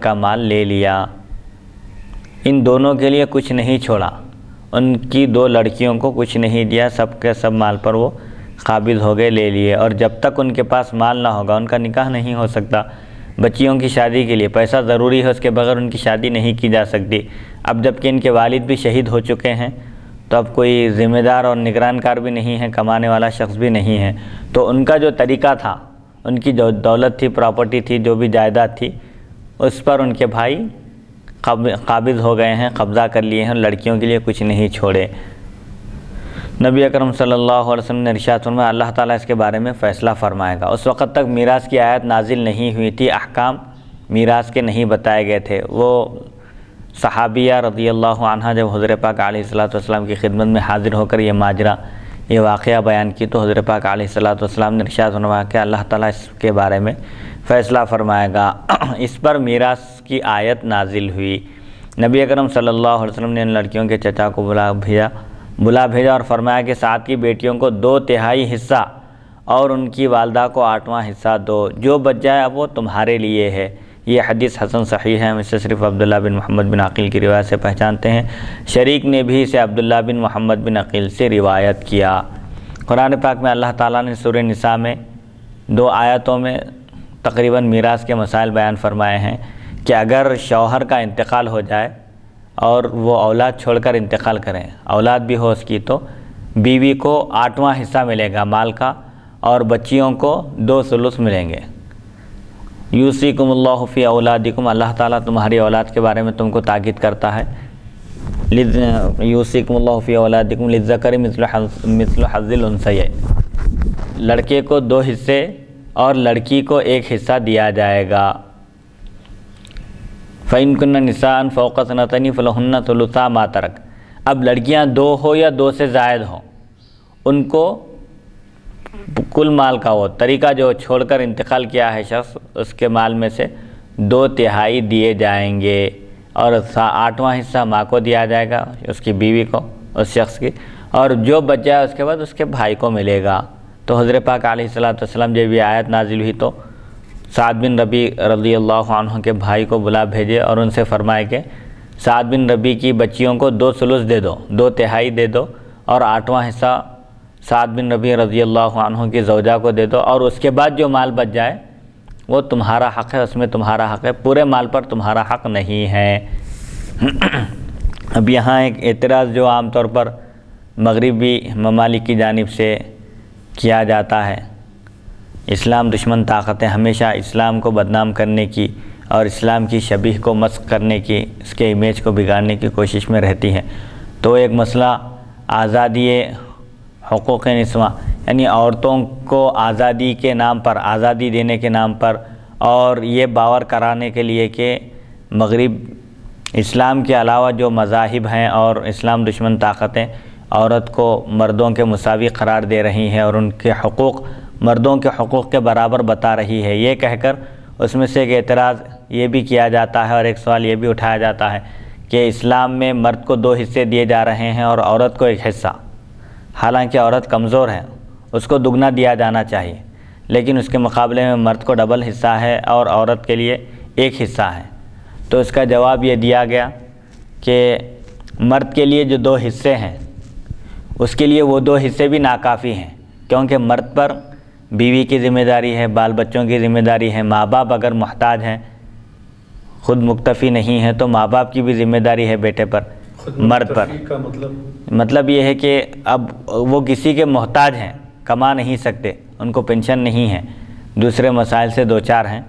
کا مال لے لیا، ان دونوں کے لیے کچھ نہیں چھوڑا، ان کی دو لڑکیوں کو کچھ نہیں دیا، سب کے سب مال پر وہ قابض ہو گئے، لے لیے، اور جب تک ان کے پاس مال نہ ہوگا ان کا نکاح نہیں ہو سکتا۔ بچیوں کی شادی کے لیے پیسہ ضروری ہے، اس کے بغیر ان کی شادی نہیں کی جا سکتی۔ اب جب کہ ان کے والد بھی شہید ہو چکے ہیں تو اب کوئی ذمہ دار اور نگران کار بھی نہیں ہے، کمانے والا شخص بھی نہیں ہے، تو ان کا جو طریقہ تھا، ان کی جو دولت تھی، پراپرٹی تھی، جو بھی جائیداد تھی، اس پر ان کے بھائی قابض ہو گئے ہیں، قبضہ کر لیے ہیں، لڑکیوں کے لیے کچھ نہیں چھوڑے۔ نبی اکرم صلی اللہ علیہ وسلم نے ارشاد فرمایا اللہ تعالیٰ اس کے بارے میں فیصلہ فرمائے گا۔ اس وقت تک میراث کی آیت نازل نہیں ہوئی تھی، احکام میراث کے نہیں بتائے گئے تھے۔ وہ صحابیہ رضی اللہ عنہ جب حضور پاک علیہ الصلوۃ والسلام کی خدمت میں حاضر ہو کر یہ ماجرا، یہ واقعہ بیان کی تو حضور پاک علیہ الصلوۃ والسلام نے ارشاد فرمایا کہ اللہ تعالیٰ اس کے بارے میں فیصلہ فرمائے گا۔ اس پر میراث کی آیت نازل ہوئی۔ نبی اکرم صلی اللہ علیہ وسلم نے ان لڑکیوں کے چچا کو بلا بھیجا اور فرمایا کہ سعد کی بیٹیوں کو 2/3 حصہ اور ان کی والدہ کو 8واں حصہ دو، جو بچ جائے اب وہ تمہارے لیے ہے۔ یہ حدیث حسن صحیح ہے، ہم اسے صرف عبداللہ بن محمد بن عقیل کی روایت سے پہچانتے ہیں، شریک نے بھی اسے عبداللہ بن محمد بن عقیل سے روایت کیا۔ قرآن پاک میں اللہ تعالیٰ نے سورہ نساء میں 2 آیتوں میں تقریباً میراث کے مسائل بیان فرمائے ہیں کہ اگر شوہر کا انتقال ہو جائے اور وہ اولاد چھوڑ کر انتقال کریں، اولاد بھی ہو اس کی، تو بیوی کو 8واں حصہ ملے گا مال کا، اور بچیوں کو 2 ثلث ملیں گے۔ یوصیکم اللہ فی اولادکم، اللہ تعالیٰ تمہاری اولاد کے بارے میں تم کو تاکید کرتا ہے۔ یوصیکم اللہ فی اولادکم للذکر مثل حظ الانثیین، لڑکے کو 2 حصے اور لڑکی کو 1 حصہ دیا جائے گا۔ فَإِن كُنَّ نِسَاءً فَوْقَ اثْنَتَيْنِ فَلَهُنَّ ثُلُثَا مَا تَرَكَ، اب لڑکیاں 2 ہو یا 2 سے زائد ہوں، ان کو کل مال کا وہ طریقہ جو چھوڑ کر انتقال کیا ہے شخص، اس کے مال میں سے 2/3 دیے جائیں گے، اور 8واں حصہ ماں کو دیا جائے گا، اس کی بیوی کو، اس شخص کی، اور جو بچ جائے اس کے بعد اس کے بھائی کو ملے گا۔ تو حضرت پاک علیہ الصلوۃ والسلام جب یہ آیت نازل ہوئی تو سعد بن ربیع رضی اللہ عنہ کے بھائی کو بلا بھیجے اور ان سے فرمائے کہ سعد بن ربیع کی بچیوں کو 2 ثلث دے دو، 2/3 دے دو، اور 8واں حصہ سعد بن ربیع رضی اللہ عنہ کی زوجہ کو دے دو، اور اس کے بعد جو مال بچ جائے وہ تمہارا حق ہے، اس میں تمہارا حق ہے، پورے مال پر تمہارا حق نہیں ہے۔ اب یہاں ایک اعتراض جو عام طور پر مغربی ممالک کی جانب سے کیا جاتا ہے، اسلام دشمن طاقتیں ہمیشہ اسلام کو بدنام کرنے کی اور اسلام کی شبیہ کو مسخ کرنے کی، اس کے امیج کو بگاڑنے کی کوشش میں رہتی ہیں۔ تو ایک مسئلہ آزادی حقوق نسواں، یعنی عورتوں کو آزادی کے نام پر، آزادی دینے کے نام پر، اور یہ باور کرانے کے لیے کہ مغرب اسلام کے علاوہ جو مذاہب ہیں اور اسلام دشمن طاقتیں عورت کو مردوں کے مساوی قرار دے رہی ہیں اور ان کے حقوق مردوں کے حقوق کے برابر بتا رہی ہے، یہ کہہ کر اس میں سے ایک اعتراض یہ بھی کیا جاتا ہے اور ایک سوال یہ بھی اٹھایا جاتا ہے کہ اسلام میں مرد کو 2 حصے دیے جا رہے ہیں اور عورت کو 1 حصہ، حالانکہ عورت کمزور ہے، اس کو دگنا دیا جانا چاہیے، لیکن اس کے مقابلے میں مرد کو ڈبل حصہ ہے اور عورت کے لیے 1 حصہ ہے۔ تو اس کا جواب یہ دیا گیا کہ مرد کے لیے جو 2 حصے ہیں اس کے لیے وہ 2 حصے بھی ناکافی ہیں، کیونکہ مرد پر بیوی کی ذمہ داری ہے، بال بچوں کی ذمہ داری ہے، ماں باپ اگر محتاج ہیں، خود مکتفی نہیں ہے تو ماں باپ کی بھی ذمہ داری ہے بیٹے پر، مرد پر۔ مطلب یہ ہے کہ اب وہ کسی کے محتاج ہیں، کما نہیں سکتے، ان کو پینشن نہیں ہے، دوسرے مسائل سے 2-4 ہیں،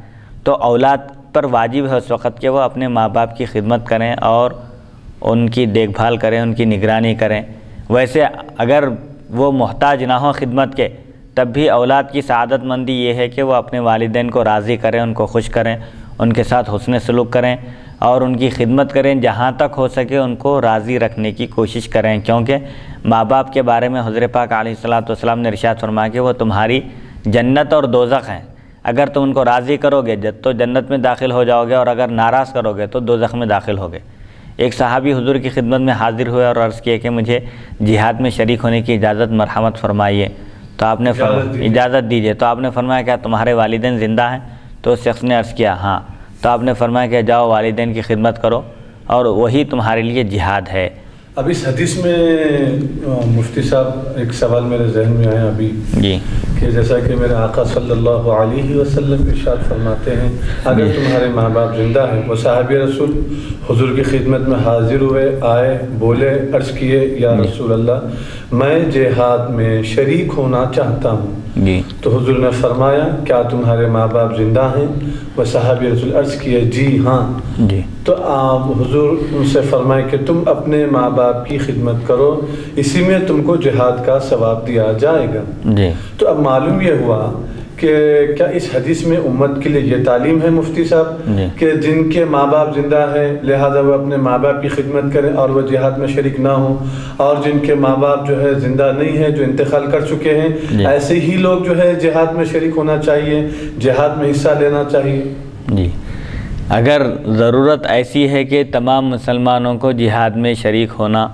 تو اولاد پر واجب ہے اس وقت کہ وہ اپنے ماں باپ کی خدمت کریں اور ان کی دیکھ بھال کریں، ان کی نگرانی کریں۔ ویسے اگر وہ محتاج نہ ہوں خدمت کے، تب بھی اولاد کی سعادت مندی یہ ہے کہ وہ اپنے والدین کو راضی کریں، ان کو خوش کریں، ان کے ساتھ حسن سلوک کریں اور ان کی خدمت کریں، جہاں تک ہو سکے ان کو راضی رکھنے کی کوشش کریں، کیونکہ ماں باپ کے بارے میں حضرت پاک علیہ الصلوۃ والسلام نے ارشاد فرمایا کہ وہ تمہاری جنت اور دوزخ ہیں، اگر تم ان کو راضی کرو گے تو جنت میں داخل ہو جاؤ گے، اور اگر ناراض کرو گے تو دوزخ میں داخل ہوگے۔ ایک صحابی حضور کی خدمت میں حاضر ہوئے اور عرض کیے کہ مجھے جہاد میں شریک ہونے کی اجازت مرحمت فرمائیے، تو آپ نے اجازت دیجیے، تو آپ نے فرمایا کیا تمہارے والدین زندہ ہیں؟ تو اس شخص نے عرض کیا ہاں، تو آپ نے فرمایا کہ جاؤ والدین کی خدمت کرو اور وہی تمہارے لیے جہاد ہے۔ اب اس حدیث میں مفتی صاحب ایک سوال میرے ذہن میں آیا ابھی جی، کہ جیسا کہ میرے آقا صلی اللہ علیہ وسلم ارشاد فرماتے ہیں اگر تمہارے ماں باپ زندہ ہیں، وہ صحابی رسول حضور کی خدمت میں حاضر ہوئے، آئے، بولے، عرض کیے یا رسول اللہ میں جہاد میں شریک ہونا چاہتا ہوں، جی، تو حضور نے فرمایا کیا تمہارے ماں باپ زندہ ہیں؟ وہ صحابی رسول عرض کیے جی ہاں۔ جی، تو آپ حضور ان سے فرمائے کہ تم اپنے ماں باپ کی خدمت کرو، اسی میں تم کو جہاد کا ثواب دیا جائے گا۔ جی، تو اب معلوم یہ ہوا کہ کیا اس حدیث میں امت کے لیے یہ تعلیم ہے مفتی صاحب جی، کہ جن کے ماں باپ زندہ ہیں لہذا وہ اپنے ماں باپ کی خدمت کریں اور وہ جہاد میں شریک نہ ہوں، اور جن کے ماں باپ جو ہے زندہ نہیں ہیں، جو انتقال کر چکے ہیں، جی، ایسے ہی لوگ جو ہے جہاد میں شریک ہونا چاہیے، جہاد میں حصہ لینا چاہیے؟ جی، اگر ضرورت ایسی ہے کہ تمام مسلمانوں کو جہاد میں شریک ہونا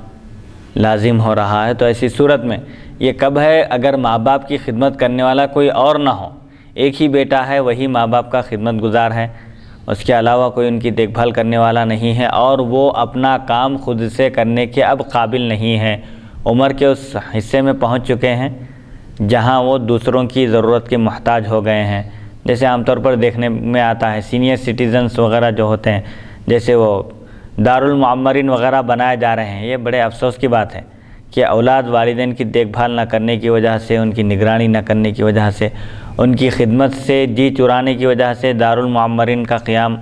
لازم ہو رہا ہے تو ایسی صورت میں یہ کب ہے؟ اگر ماں باپ کی خدمت کرنے والا کوئی اور نہ ہو، ایک ہی بیٹا ہے وہی ماں باپ کا خدمت گزار ہے، اس کے علاوہ کوئی ان کی دیکھ بھال کرنے والا نہیں ہے اور وہ اپنا کام خود سے کرنے کے اب قابل نہیں ہیں، عمر کے اس حصے میں پہنچ چکے ہیں جہاں وہ دوسروں کی ضرورت کے محتاج ہو گئے ہیں۔ جیسے عام طور پر دیکھنے میں آتا ہے سینئر سٹیزنز وغیرہ جو ہوتے ہیں، جیسے وہ دارالمعمرین وغیرہ بنائے جا رہے ہیں، یہ بڑے افسوس کی بات ہے کہ اولاد والدین کی دیکھ بھال نہ کرنے کی وجہ سے، ان کی نگرانی نہ کرنے کی وجہ سے، ان کی خدمت سے جی چرانے کی وجہ سے دارالمعمرین کا قیام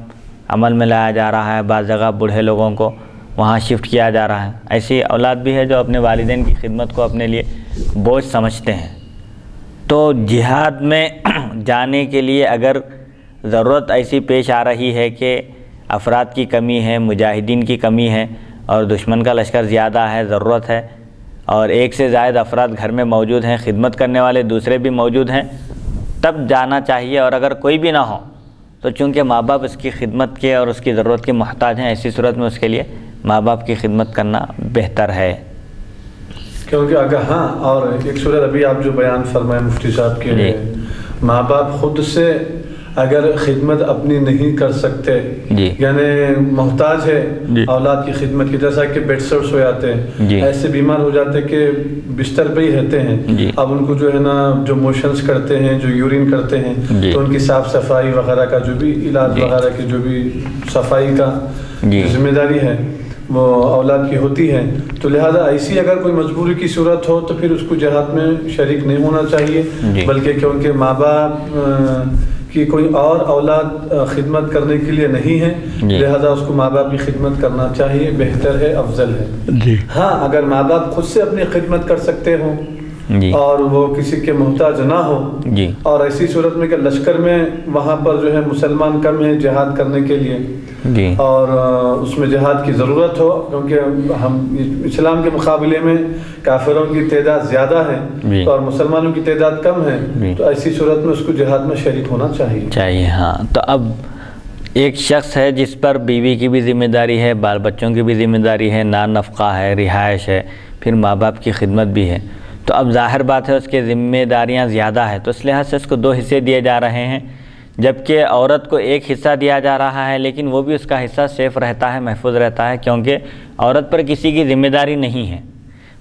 عمل میں لایا جا رہا ہے، بعض جگہ بوڑھے لوگوں کو وہاں شفٹ کیا جا رہا ہے۔ ایسی اولاد بھی ہے جو اپنے والدین کی خدمت کو اپنے لیے بوجھ سمجھتے ہیں۔ تو جہاد میں جانے کے لیے اگر ضرورت ایسی پیش آ رہی ہے کہ افراد کی کمی ہے، مجاہدین کی کمی ہے اور دشمن کا لشکر زیادہ ہے، ضرورت ہے اور ایک سے زائد افراد گھر میں موجود ہیں، خدمت کرنے والے دوسرے بھی موجود ہیں، تب جانا چاہیے۔ اور اگر کوئی بھی نہ ہو تو چونکہ ماں باپ اس کی خدمت کے اور اس کی ضرورت کے محتاج ہیں، ایسی صورت میں اس کے لیے ماں باپ کی خدمت کرنا بہتر ہے۔ کیونکہ اگر ہاں، اور ایک صورت ابھی آپ جو بیان فرمائے مفتی صاحب کے ماں باپ خود سے اگر خدمت اپنی نہیں کر سکتے، یعنی محتاج ہے اولاد کی خدمت کی، جیسا کہ بیڈ سیٹس ہو جاتے ہیں، ایسے بیمار ہو جاتے ہیں کہ بستر پہ ہی رہتے ہیں، اب ان کو جو ہے نا جو موشنز کرتے ہیں، جو یورین کرتے ہیں، تو ان کی صاف صفائی وغیرہ کا جو بھی علاج وغیرہ کی جو بھی صفائی کا ذمہ داری ہے وہ اولاد کی ہوتی ہے، تو لہذا ایسی اگر کوئی مجبوری کی صورت ہو تو پھر اس کو جہاد میں شریک نہیں ہونا چاہیے، بلکہ کیونکہ ماں باپ کی کوئی اور اولاد خدمت کرنے کے لیے نہیں ہے، لہذا اس کو ماں باپ کی خدمت کرنا چاہیے، بہتر ہے، افضل ہے۔ ہاں، اگر ماں باپ خود سے اپنی خدمت کر سکتے ہوں اور وہ کسی کے محتاج نہ ہو، اور ایسی صورت میں کہ لشکر میں وہاں پر جو ہے مسلمان کم ہیں جہاد کرنے کے لیے اور اس میں جہاد کی ضرورت ہو، کیونکہ ہم اسلام کے مقابلے میں کافروں کی تعداد زیادہ ہے اور مسلمانوں کی تعداد کم ہے، تو ایسی صورت میں اس کو جہاد میں شریک ہونا چاہیے۔ ہاں، تو اب ایک شخص ہے جس پر بیوی کی بھی ذمہ داری ہے، بال بچوں کی بھی ذمہ داری ہے، نان نفقہ ہے، رہائش ہے، پھر ماں باپ کی خدمت بھی ہے، تو اب ظاہر بات ہے اس کے ذمہ داریاں زیادہ ہیں، تو اس لحاظ سے اس کو 2 حصے دیے جا رہے ہیں، جبکہ عورت کو 1 حصہ دیا جا رہا ہے، لیکن وہ بھی اس کا حصہ سیف رہتا ہے، محفوظ رہتا ہے، کیونکہ عورت پر کسی کی ذمہ داری نہیں ہے،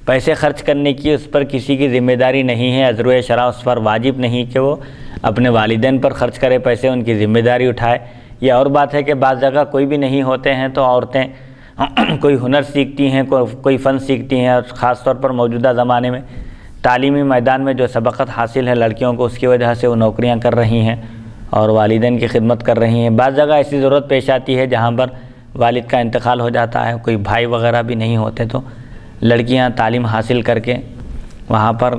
پیسے خرچ کرنے کی اس پر کسی کی ذمہ داری نہیں ہے، عذر شرع اس پر واجب نہیں کہ وہ اپنے والدین پر خرچ کرے پیسے، ان کی ذمہ داری اٹھائے۔ یہ اور بات ہے کہ بعض جگہ کوئی بھی نہیں ہوتے ہیں تو عورتیں کوئی ہنر سیکھتی ہیں، کوئی فن سیکھتی ہیں، اور خاص طور پر موجودہ زمانے میں تعلیمی میدان میں جو سبقت حاصل ہے لڑکیوں کو، اس کی وجہ سے وہ نوکریاں کر رہی ہیں اور والدین کی خدمت کر رہی ہیں۔ بعض جگہ ایسی ضرورت پیش آتی ہے جہاں پر والد کا انتقال ہو جاتا ہے، کوئی بھائی وغیرہ بھی نہیں ہوتے، تو لڑکیاں تعلیم حاصل کر کے وہاں پر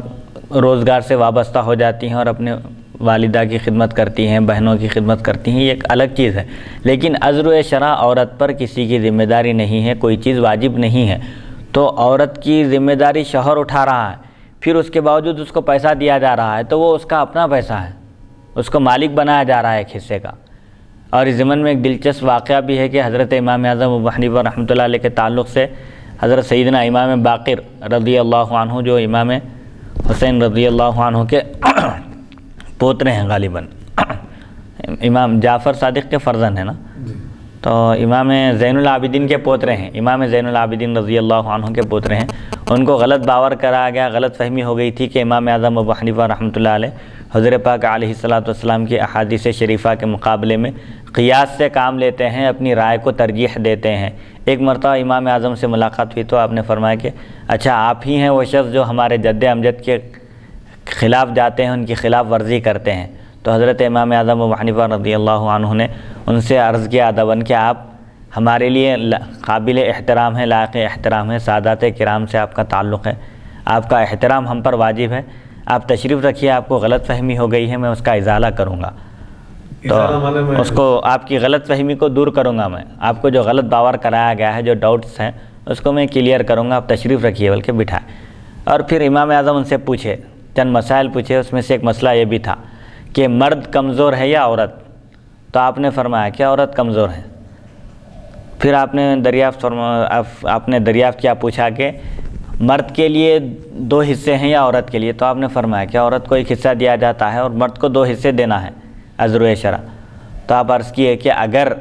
روزگار سے وابستہ ہو جاتی ہیں اور اپنے والدہ کی خدمت کرتی ہیں، بہنوں کی خدمت کرتی ہیں، یہ ایک الگ چیز ہے۔ لیکن عذر شرع عورت پر کسی کی ذمہ داری نہیں ہے، کوئی چیز واجب نہیں ہے، تو عورت کی ذمہ داری شوہر اٹھا رہا ہے، پھر اس کے باوجود اس کو پیسہ دیا جا رہا ہے تو وہ اس کا اپنا پیسہ ہے، اس کو مالک بنایا جا رہا ہے ایک حصے کا۔ اور اس ضمن میں ایک دلچسپ واقعہ بھی ہے کہ حضرت امام اعظم ابو حنیفہ رحمۃ اللہ علیہ کے تعلق سے حضرت سیدنا امام باقر رضی اللہ عنہ، جو امام حسین رضی اللہ عنہ کے پوترے ہیں غالباً، امام جعفر صادق کے فرزند ہیں نا، تو امام زین العابدین کے پوترے ہیں، امام زین العابدین رضی اللہ عنہ کے پوترے ہیں، ان کو غلط باور کرایا گیا، غلط فہمی ہو گئی تھی کہ امام اعظم ابو حنیفہ رحمۃ اللہ علیہ حضور پاک علیہ الصلوۃ والسلام کی احادیث شریفہ کے مقابلے میں قیاس سے کام لیتے ہیں، اپنی رائے کو ترجیح دیتے ہیں۔ ایک مرتبہ امام اعظم سے ملاقات ہوئی تو آپ نے فرمایا کہ اچھا آپ ہی ہیں وہ شخص جو ہمارے جد امجد کے خلاف جاتے ہیں، ان کی خلاف ورزی کرتے ہیں۔ تو حضرت امام اعظم ابو حنیفہ رضی اللہ عنہ نے ان سے عرض کیا ادباً کہ آپ ہمارے لیے قابل احترام ہے، لائق احترام ہے، سادات کرام سے آپ کا تعلق ہے، آپ کا احترام ہم پر واجب ہے، آپ تشریف رکھیے، آپ کو غلط فہمی ہو گئی ہے، میں اس کا ازالہ کروں گا، تو اس کو آپ کی غلط فہمی کو دور کروں گا، میں آپ کو جو غلط باور کرایا گیا ہے، جو ڈاؤٹس ہیں اس کو میں کلیئر کروں گا، آپ تشریف رکھیے بلکہ بٹھائیں۔ اور پھر امام اعظم ان سے پوچھے، چند مسائل پوچھے، اس میں سے ایک مسئلہ یہ بھی تھا کہ مرد کمزور ہے یا عورت؟ تو آپ نے فرمایا کہ عورت کمزور ہے۔ پھر آپ نے دریافت کیا، پوچھا کہ مرد کے لیے 2 حصے ہیں یا عورت کے لیے؟ تو آپ نے فرمایا کہ عورت کو 1 حصہ دیا جاتا ہے اور مرد کو 2 حصے دینا ہے عذر شرع۔ تو آپ عرض کیے کہ اگر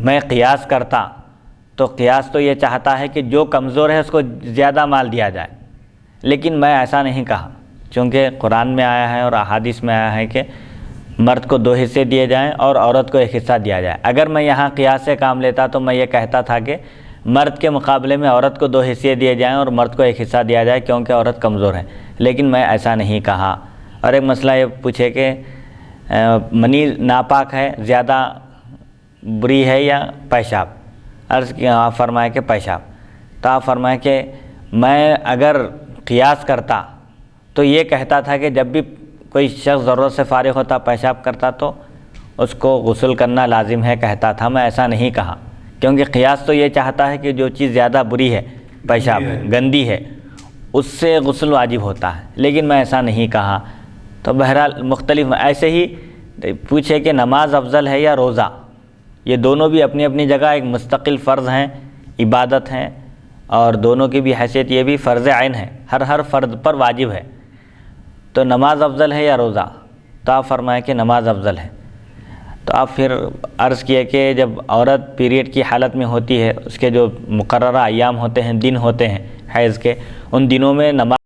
میں قیاس کرتا تو قیاس تو یہ چاہتا ہے کہ جو کمزور ہے اس کو زیادہ مال دیا جائے، لیکن میں ایسا نہیں کہا، چونکہ قرآن میں آیا ہے اور احادیث میں آیا ہے کہ مرد کو 2 حصے دیے جائیں اور عورت کو 1 حصہ دیا جائے۔ اگر میں یہاں قیاس سے کام لیتا تو میں یہ کہتا تھا کہ مرد کے مقابلے میں عورت کو 2 حصے دیے جائیں اور مرد کو 1 حصہ دیا جائے، کیونکہ عورت کمزور ہے، لیکن میں ایسا نہیں کہا۔ اور ایک مسئلہ یہ پوچھے کہ منی ناپاک ہے، زیادہ بری ہے یا پیشاب؟ عرض کیا، آپ فرمائے کہ پیشاب۔ تو آپ فرمائے کہ میں اگر قیاس کرتا تو یہ کہتا تھا کہ جب بھی کوئی شخص ضرورت سے فارغ ہوتا پیشاب کرتا تو اس کو غسل کرنا لازم ہے کہتا تھا، میں ایسا نہیں کہا، کیونکہ قیاس تو یہ چاہتا ہے کہ جو چیز زیادہ بری ہے، پیشاب گندی ہے، اس سے غسل واجب ہوتا ہے، لیکن میں ایسا نہیں کہا۔ تو بہرحال مختلف ایسے ہی پوچھے کہ نماز افضل ہے یا روزہ؟ یہ دونوں بھی اپنی اپنی جگہ ایک مستقل فرض ہیں، عبادت ہیں، اور دونوں کی بھی حیثیت یہ بھی فرض عین ہے، ہر فرد پر واجب ہے۔ تو نماز افضل ہے یا روزہ؟ تو آپ فرمائیں کہ نماز افضل ہے۔ تو آپ پھر عرض کیے کہ جب عورت پیریڈ کی حالت میں ہوتی ہے، اس کے جو مقررہ ایام ہوتے ہیں، دن ہوتے ہیں حیض کے، ان دنوں میں نماز